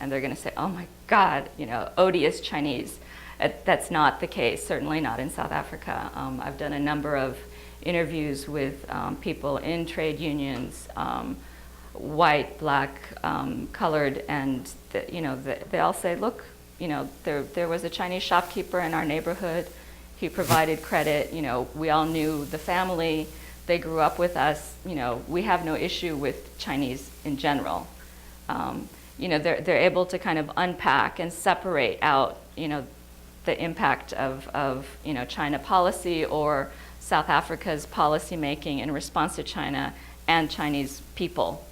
and they're going to say, oh my God, odious Chinese. That's not the case, certainly not in South Africa. I've done a number of interviews with people in trade unions, white, black, colored, and they all say, look, there was a Chinese shopkeeper in our neighborhood. He provided credit. We all knew the family. They grew up with us. We have no issue with Chinese in general. They're able to kind of unpack and separate out, the impact of China policy or South Africa's policy making in response to China and Chinese people.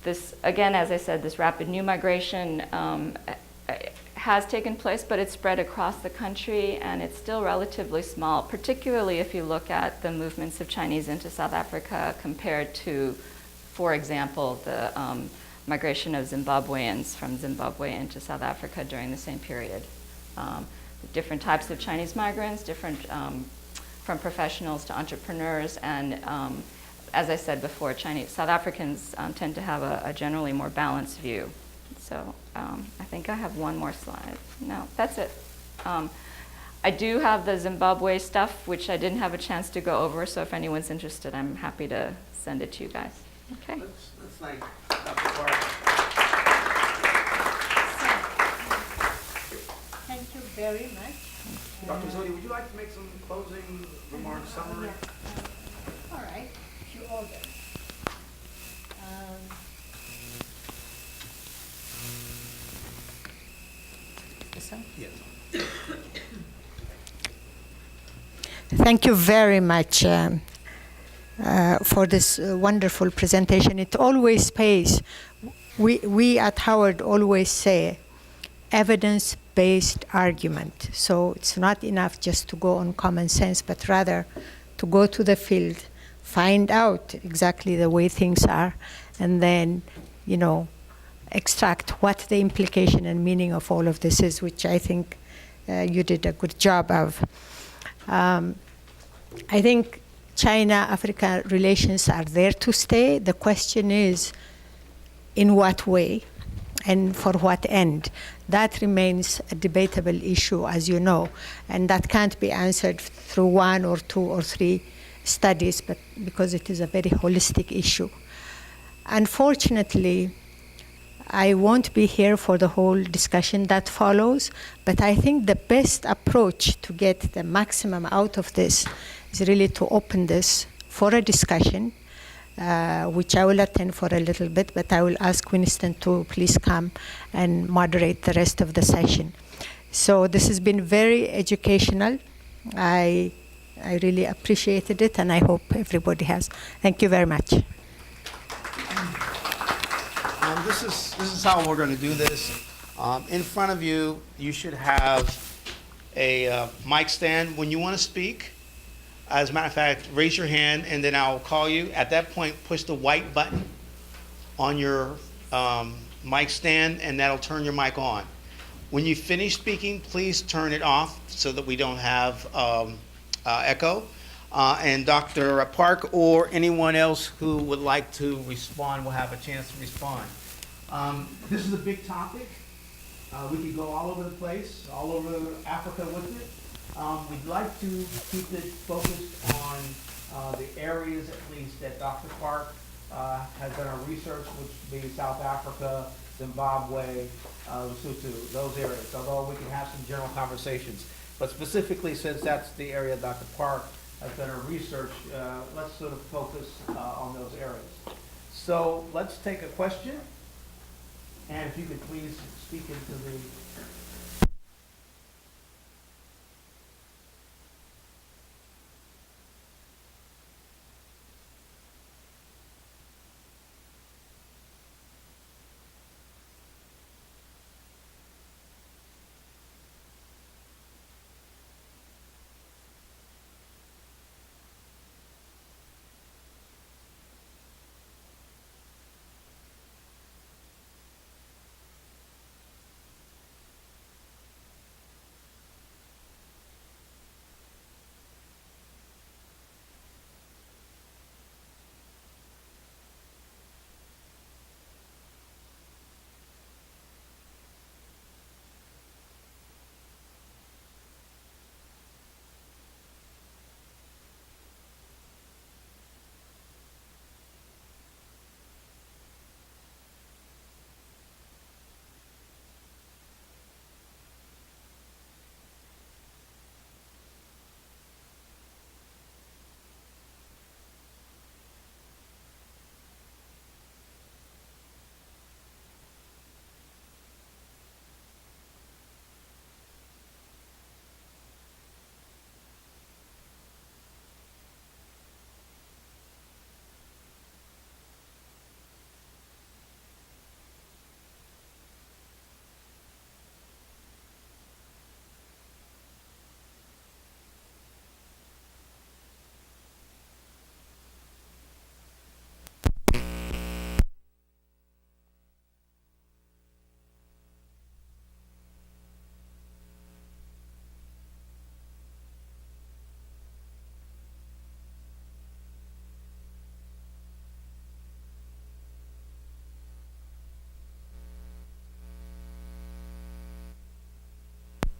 This, again, as I said, this rapid new migration has taken place, but it's spread across the country, and it's still relatively small, particularly if you look at the movements of Chinese into South Africa compared to, for example, the migration of Zimbabweans from Zimbabwe into South Africa during the same period. Different types of Chinese migrants, different from professionals to entrepreneurs, and as I said before, South Africans tend to have a generally more balanced view. So I think I have one more slide. No, that's it. I do have the Zimbabwe stuff, which I didn't have a chance to go over, so if anyone's interested, I'm happy to send it to you guys. Okay. Let's thank Dr. Park. Thank you very much. Dr. Zodi, would you like to make some closing remarks, summary? All right, you order. This one? Yes. Thank you very much for this wonderful presentation. It always pays. We at Howard always say evidence-based argument. So it's not enough just to go on common sense, but rather to go to the field, find out exactly the way things are, and then, extract what the implication and meaning of all of this is, which I think you did a good job of. I think China-Africa relations are there to stay. The question is, in what way and for what end? That remains a debatable issue, as you know, and that can't be answered through one or two or three studies, but because it is a very holistic issue. Unfortunately, I won't be here for the whole discussion that follows, but I think the best approach to get the maximum out of this is really to open this for a discussion, which I will attend for a little bit, but I will ask Winston to please come and moderate the rest of the session. So this has been very educational. I really appreciated it, and I hope everybody has. Thank you very much. This is how we're going to do this. In front of you, you should have a mic stand. When you want to speak, as a matter of fact, raise your hand, and then I'll call you. At that point, push the white button on your mic stand, and that'll turn your mic on. When you finish speaking, please turn it off so that we don't have echo. And Dr. Park or anyone else who would like to respond will have a chance to respond. This is a big topic. We could go all over the place, all over Africa with it. We'd like to keep it focused on the areas, at least, that Dr. Park has done our research, which would be South Africa, Zimbabwe, Lesotho, those areas, although we can have some general conversations. But specifically, since that's the area Dr. Park has done our research, let's sort of focus on those areas. So let's take a question, and if you could please speak into the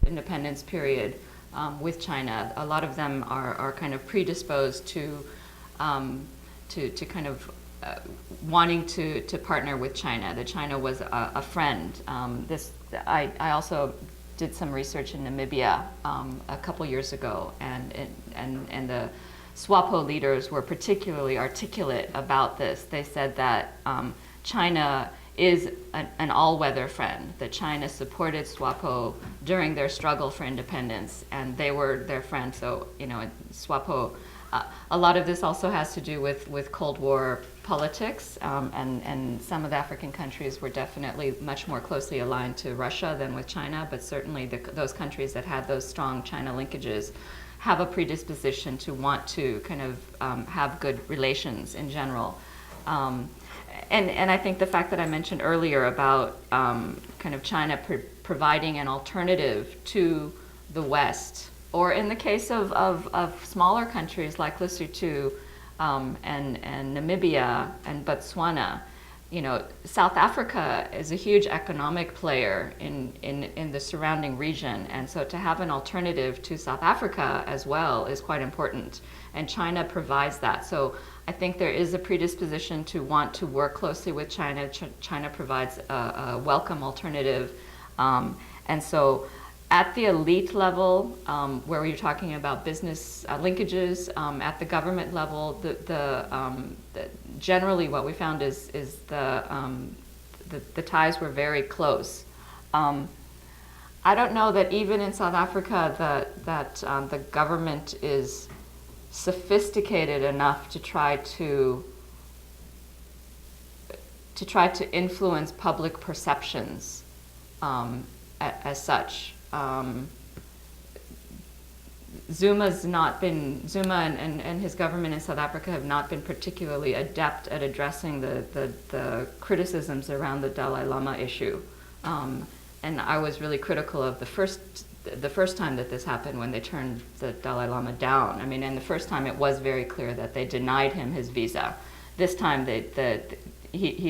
independence period with China. A lot of them are kind of predisposed to kind of wanting to partner with China. That China was a friend. I also did some research in Namibia a couple years ago, and the SWAPO leaders were particularly articulate about this. They said that China is an all-weather friend, that China supported SWAPO during their struggle for independence, and they were their friend. So, SWAPO, a lot of this also has to do with Cold War politics, and some of the African countries were definitely much more closely aligned to Russia than with China, but certainly those countries that had those strong China linkages have a predisposition to want to kind of have good relations in general. And I think the fact that I mentioned earlier about kind of China providing an alternative to the West, or in the case of smaller countries like Lesotho and Namibia and Botswana, South Africa is a huge economic player in the surrounding region, and so to have an alternative to South Africa as well is quite important, and China provides that. So I think there is a predisposition to want to work closely with China. China provides a welcome alternative, and so at the elite level, where you're talking about business linkages, at the government level, generally what we found is the ties were very close. I don't know that even in South Africa that the government is sophisticated enough to try to influence public perceptions as such. Zuma and his government in South Africa have not been particularly adept at addressing the criticisms around the Dalai Lama issue. And I was really critical of the first time that this happened, when they turned the Dalai Lama down. I mean, and the first time it was very clear that they denied him his visa. This time he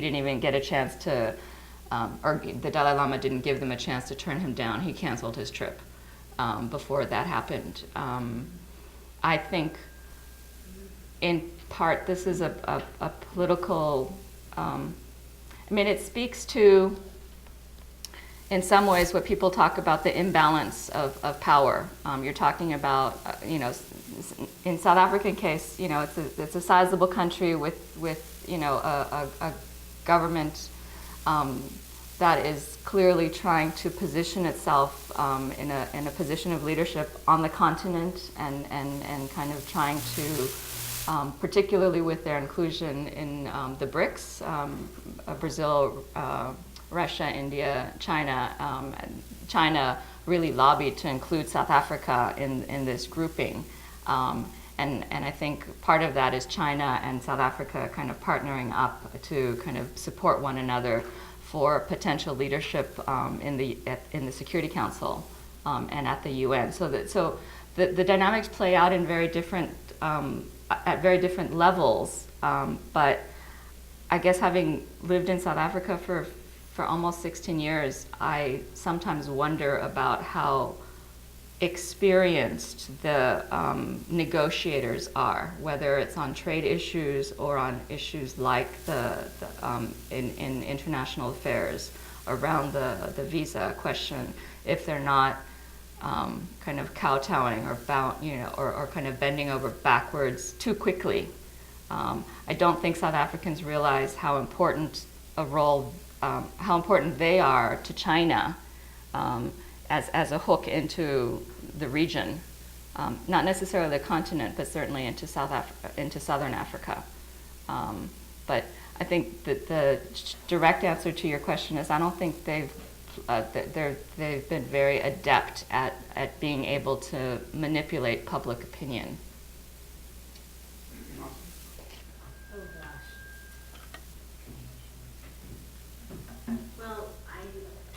didn't even get a chance to, or the Dalai Lama didn't give them a chance to turn him down. He canceled his trip before that happened. I think in part this is a political, it speaks to, in some ways, what people talk about, the imbalance of power. You're talking about, in South African case, it's a sizable country with a government that is clearly trying to position itself in a position of leadership on the continent, and kind of trying to, particularly with their inclusion in the BRICS, Brazil, Russia, India, China. China really lobbied to include South Africa in this grouping. And I think part of that is China and South Africa kind of partnering up to kind of support one another for potential leadership in the Security Council and at the UN. So the dynamics play out in very different at very different levels. But I guess, having lived in South Africa for almost 16 years, I sometimes wonder about how experienced the negotiators are, whether it's on trade issues or on issues like in international affairs around the visa question, if they're not kind of kowtowing or or kind of bending over backwards too quickly. I don't think South Africans realize how important a role, how important they are to China as a hook into the region, not necessarily the continent, but certainly into Southern Africa. But I think that the direct answer to your question is, I don't think they've been very adept at being able to manipulate public opinion. Oh gosh. Well, I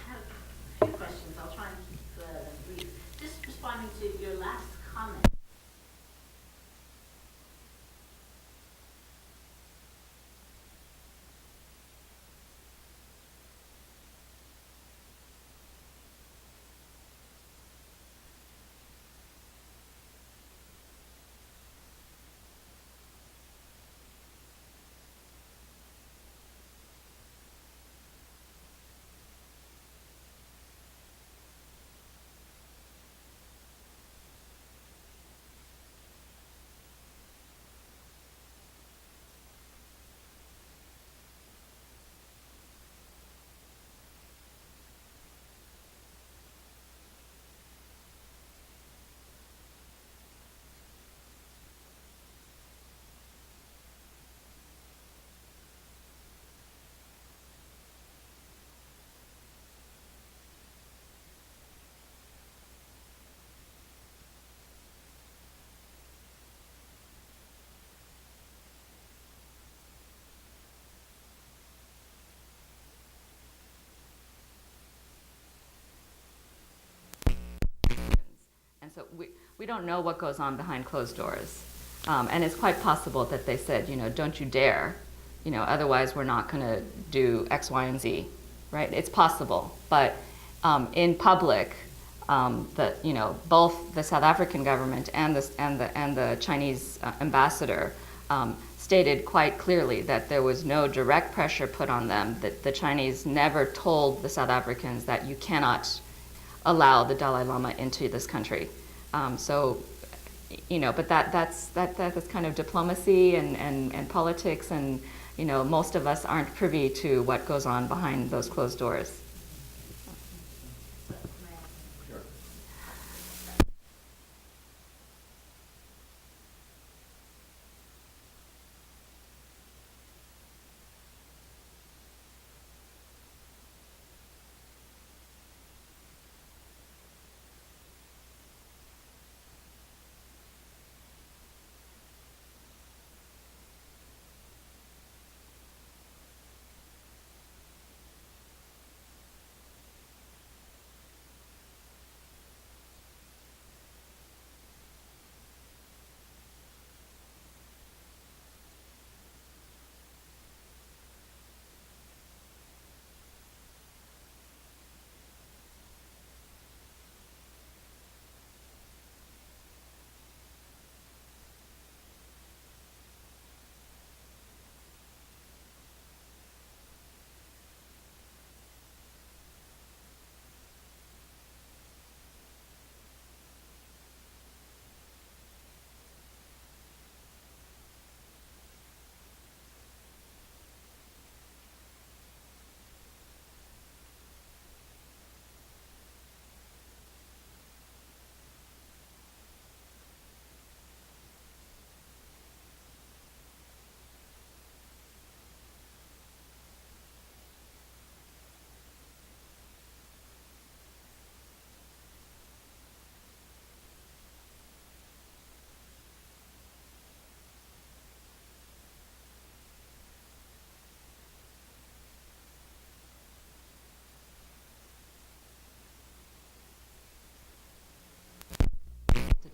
have a few questions. I'll try and keep them brief. Just responding to your last comment. So we don't know what goes on behind closed doors. And it's quite possible that they said, don't you dare, otherwise we're not going to do X, Y, and Z, right? It's possible. But in public, both the South African government and the Chinese ambassador stated quite clearly that there was no direct pressure put on them, that the Chinese never told the South Africans that you cannot allow the Dalai Lama into this country. But that's kind of diplomacy and politics, and most of us aren't privy to what goes on behind those closed doors.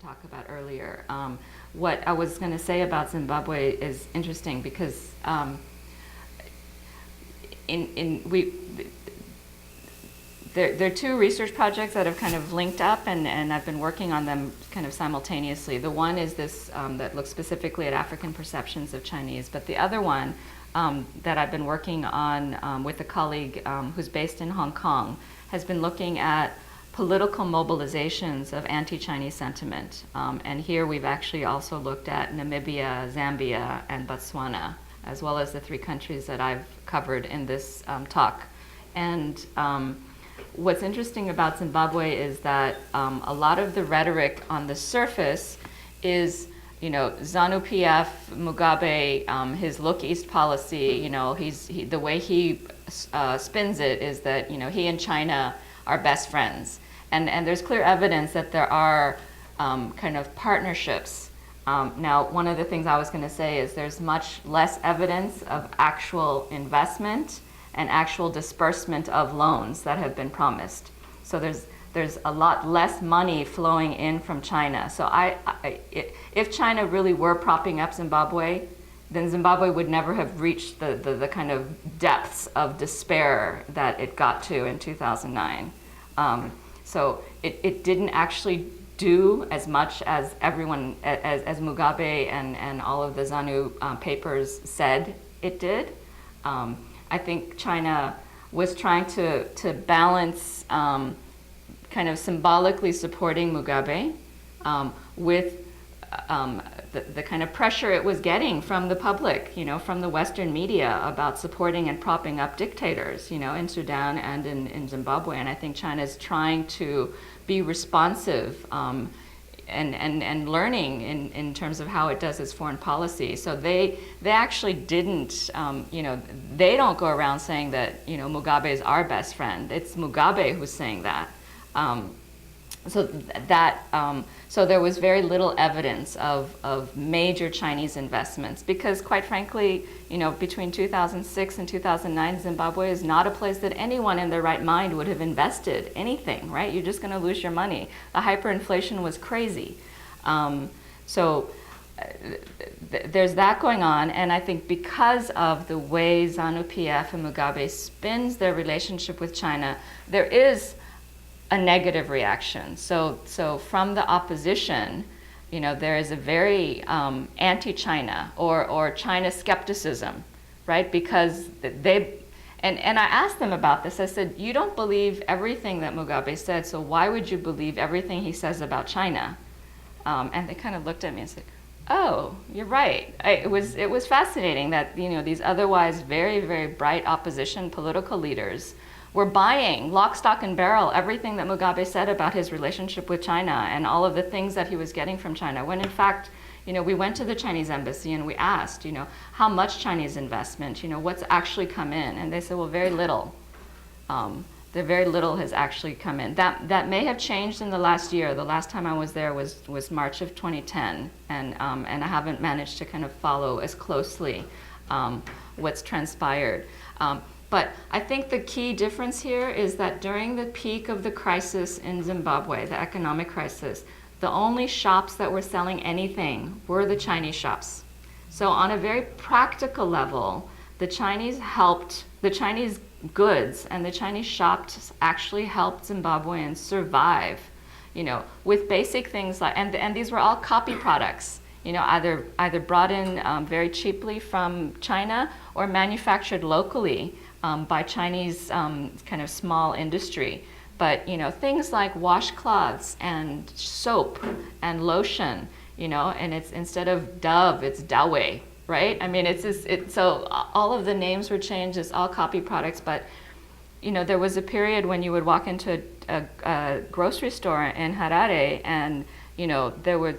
Talk about earlier. What I was going to say about Zimbabwe is interesting because there are two research projects that have kind of linked up, and I've been working on them kind of simultaneously. The one is this that looks specifically at African perceptions of Chinese, but the other one that I've been working on with a colleague who's based in Hong Kong has been looking at political mobilizations of anti-Chinese sentiment. And here we've actually also looked at Namibia, Zambia, and Botswana, as well as the three countries that I've covered in this talk. And what's interesting about Zimbabwe is that a lot of the rhetoric on the surface is, ZANU-PF, Mugabe, his Look East policy, the way he spins it is that, he and China are best friends. And there's clear evidence that there are kind of partnerships. Now, one of the things I was going to say is there's much less evidence of actual investment and actual disbursement of loans that have been promised. So there's a lot less money flowing in from China. So if China really were propping up Zimbabwe, then Zimbabwe would never have reached the kind of depths of despair that it got to in 2009. So it didn't actually do as much as everyone, as Mugabe and all of the ZANU papers said it did. I think China was trying to balance kind of symbolically supporting Mugabe with the kind of pressure it was getting from the public, from the Western media about supporting and propping up dictators, in Sudan and in Zimbabwe. And I think China's trying to be responsive and learning in terms of how it does its foreign policy. So they actually didn't, they don't go around saying that, Mugabe is our best friend. It's Mugabe who's saying that. so so there was very little evidence of major Chinese investments because, quite frankly, between 2006 and 2009, Zimbabwe is not a place that anyone in their right mind would have invested anything, right? You're just going to lose your money. The hyperinflation was crazy. There's that going on, and I think because of the way ZANU-PF and Mugabe spins their relationship with China, there is a negative reaction. So from the opposition, there is a very anti-China or China skepticism, right? Because and I asked them about this. I said, you don't believe everything that Mugabe said, so why would you believe everything he says about China? And they kind of looked at me and said, oh, you're right. It was fascinating that these otherwise very, very bright opposition political leaders were buying lock, stock, and barrel everything that Mugabe said about his relationship with China and all of the things that he was getting from China. When in fact, we went to the Chinese embassy and we asked, how much Chinese investment, what's actually come in, and they said, well, very little. Very little has actually come in. That may have changed in the last year. The last time I was there was March of 2010, and I haven't managed to kind of follow as closely what's transpired. But I think the key difference here is that during the peak of the crisis in Zimbabwe, the economic crisis, the only shops that were selling anything were the Chinese shops. So on a very practical level, the Chinese goods and the Chinese shops actually helped Zimbabweans survive, with basic things like, and these were all copy products, either brought in very cheaply from China or manufactured locally by Chinese kind of small industry. But things like washcloths and soap and lotion, and it's instead of Dove, it's Dawei. Right? I mean, so all of the names were changed. It's all copy products. But, there was a period when you would walk into a grocery store in Harare and, there were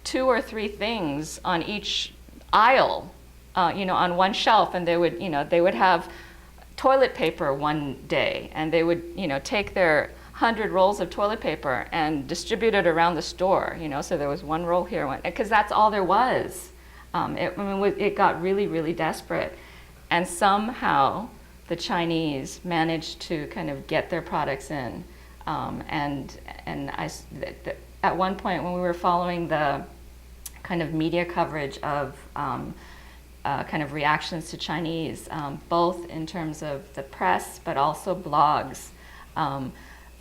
2 or 3 things on each aisle, on one shelf. And they would have toilet paper one day. And they would, take their 100 rolls of toilet paper and distribute it around the store, So there was one roll here, because that's all there was. It got really, really desperate. And somehow the Chinese managed to kind of get their products in. At one point when we were following the kind of media coverage of kind of reactions to Chinese, both in terms of the press but also blogs,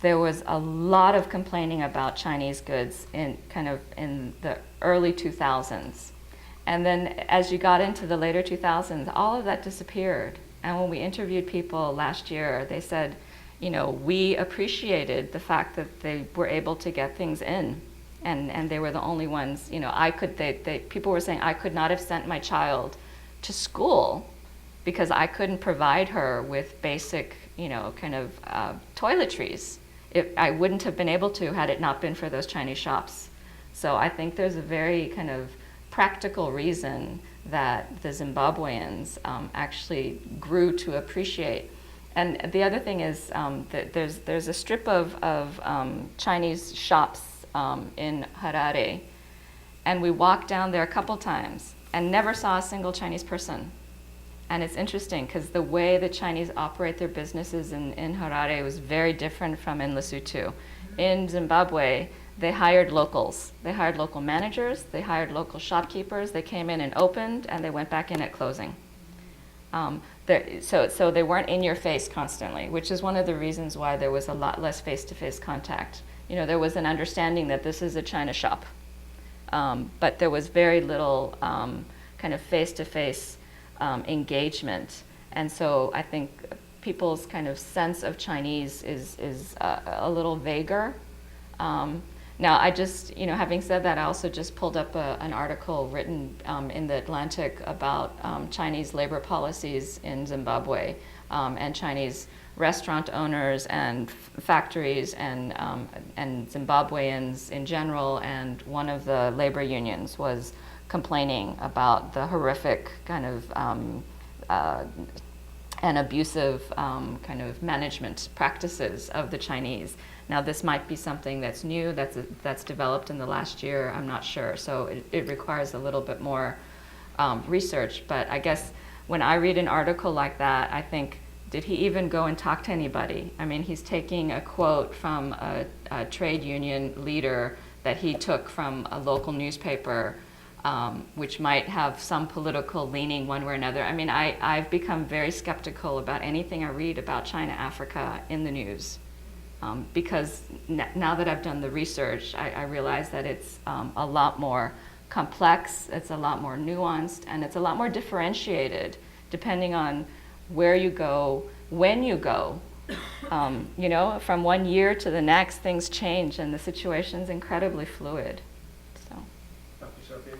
there was a lot of complaining about Chinese goods in the early 2000s. And then as you got into the later 2000s, all of that disappeared. And when we interviewed people last year, they said, we appreciated the fact that they were able to get things in. And they were the only ones, people were saying, I could not have sent my child to school because I couldn't provide her with basic, toiletries. I wouldn't have been able to had it not been for those Chinese shops. So I think there's a very kind of practical reason that the Zimbabweans actually grew to appreciate. And the other thing is that there's a strip of Chinese shops in Harare, and we walked down there a couple times and never saw a single Chinese person. And it's interesting because the way the Chinese operate their businesses in Harare was very different from in Lesotho. In Zimbabwe, they hired locals. They hired local managers. They hired local shopkeepers. They came in and opened, and they went back in at closing. So they weren't in your face constantly, which is one of the reasons why there was a lot less face-to-face contact. There was an understanding that this is a China shop, but there was very little kind of face-to-face engagement. And so I think people's kind of sense of Chinese is a little vaguer. Now, I just, having said that, I also just pulled up an article written in the Atlantic about Chinese labor policies in Zimbabwe and Chinese restaurant owners and factories and Zimbabweans in general. And one of the labor unions was complaining about the horrific kind of and abusive kind of management practices of the Chinese. Now, this might be something that's new, that's developed in the last year, I'm not sure. So it requires a little bit more research. But I guess when I read an article like that, I think, did he even go and talk to anybody? I mean, he's taking a quote from a trade union leader that he took from a local newspaper, which might have some political leaning one way or another. I mean, I've become very skeptical about anything I read about China, Africa in the news, because now that I've done the research, I realize that it's a lot more complex, it's a lot more nuanced, and it's a lot more differentiated depending on where you go, when you go. You know, from one year to the next, things change, and the situation's incredibly fluid. So. Dr. Sophia?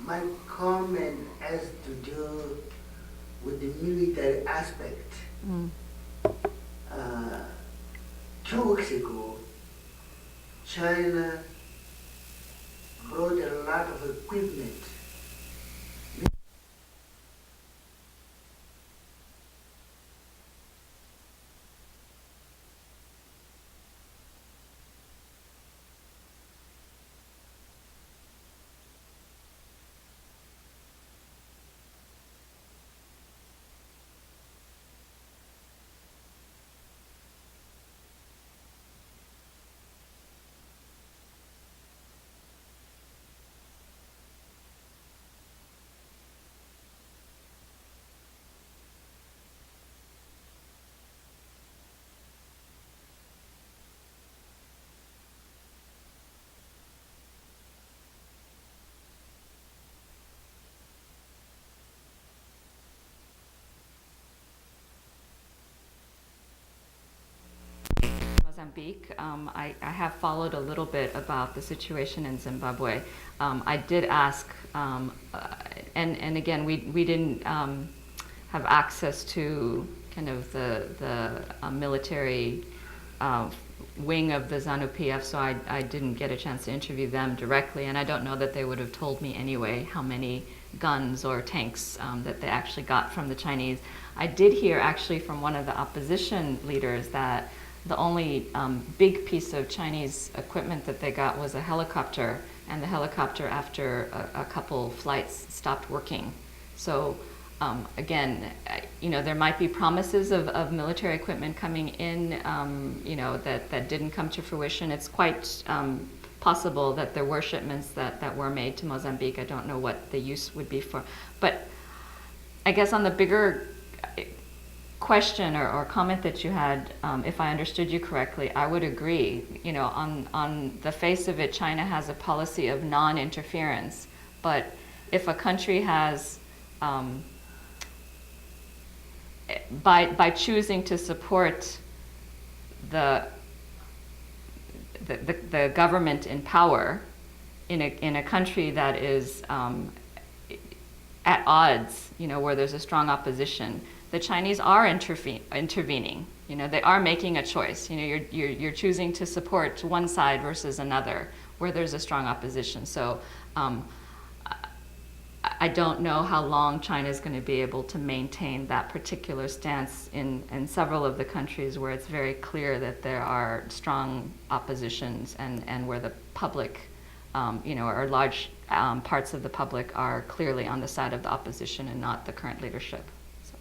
My comment has to do with the military aspect. 2 weeks ago, China brought a lot of equipment. Mozambique. I have followed a little bit about the situation in Zimbabwe. I did ask, and again, we didn't have access to kind of the military wing of the ZANU-PF, so I didn't get a chance to interview them directly, and I don't know that they would have told me anyway how many guns or tanks that they actually got from the Chinese. I did hear actually from one of the opposition leaders that the only big piece of Chinese equipment that they got was a helicopter, and the helicopter, after a couple flights, stopped working. So again, you know, there might be promises of military equipment coming in, you know, that didn't come to fruition. It's quite possible that there were shipments that were made to Mozambique. I don't know what the use would be for. But I guess on the bigger question or comment that you had, if I understood you correctly, I would agree. You know, on the face of it, China has a policy of non-interference. But if a country has, by choosing to support the government in power in a country that is at odds, you know, where there's a strong opposition, the Chinese are intervening. You know, they are making a choice. You know, you're choosing to support one side versus another where there's a strong opposition. So I don't know how long China is going to be able to maintain that particular stance in several of the countries where it's very clear that there are strong oppositions and where the public, you know, or large parts of the public are clearly on the side of the opposition and not the current leadership. So.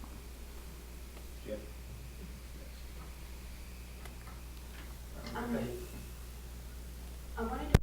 Yeah. I wanted to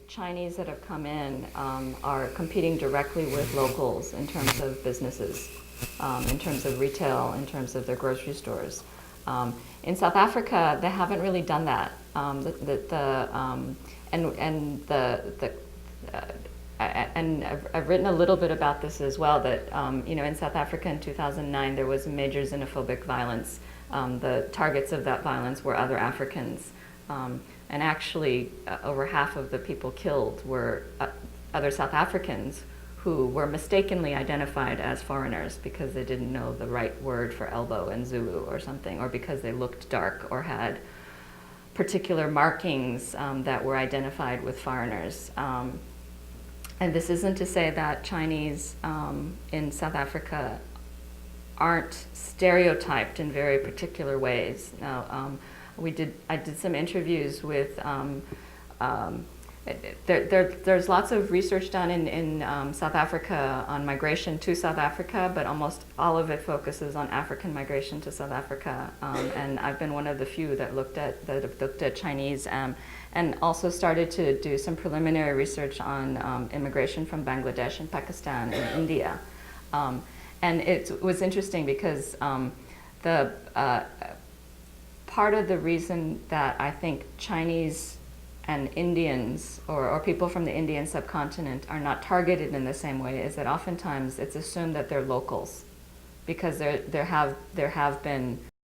Chinese that have come in are competing directly with locals in terms of businesses, in terms of retail, in terms of their grocery stores. In South Africa, they haven't really done that. And I've written a little bit about this as well, that in South Africa in 2009 there was major xenophobic violence. The targets of that violence were other Africans. And actually over half of the people killed were other South Africans who were mistakenly identified as foreigners because they didn't know the right word for elbow in Zulu or something, or because they looked dark or had particular markings that were identified with foreigners. And this isn't to say that Chinese in South Africa aren't stereotyped in very particular ways. Now, I did some interviews with, there's lots of research done in South Africa on migration to South Africa, but almost all of it focuses on African migration to South Africa. And I've been one of the few that have looked at Chinese, and also started to do some preliminary research on immigration from Bangladesh and Pakistan and India. And it was interesting because part of the reason that I think Chinese and Indians or people from the Indian subcontinent are not targeted in the same way is that oftentimes it's assumed that they're locals, because there have been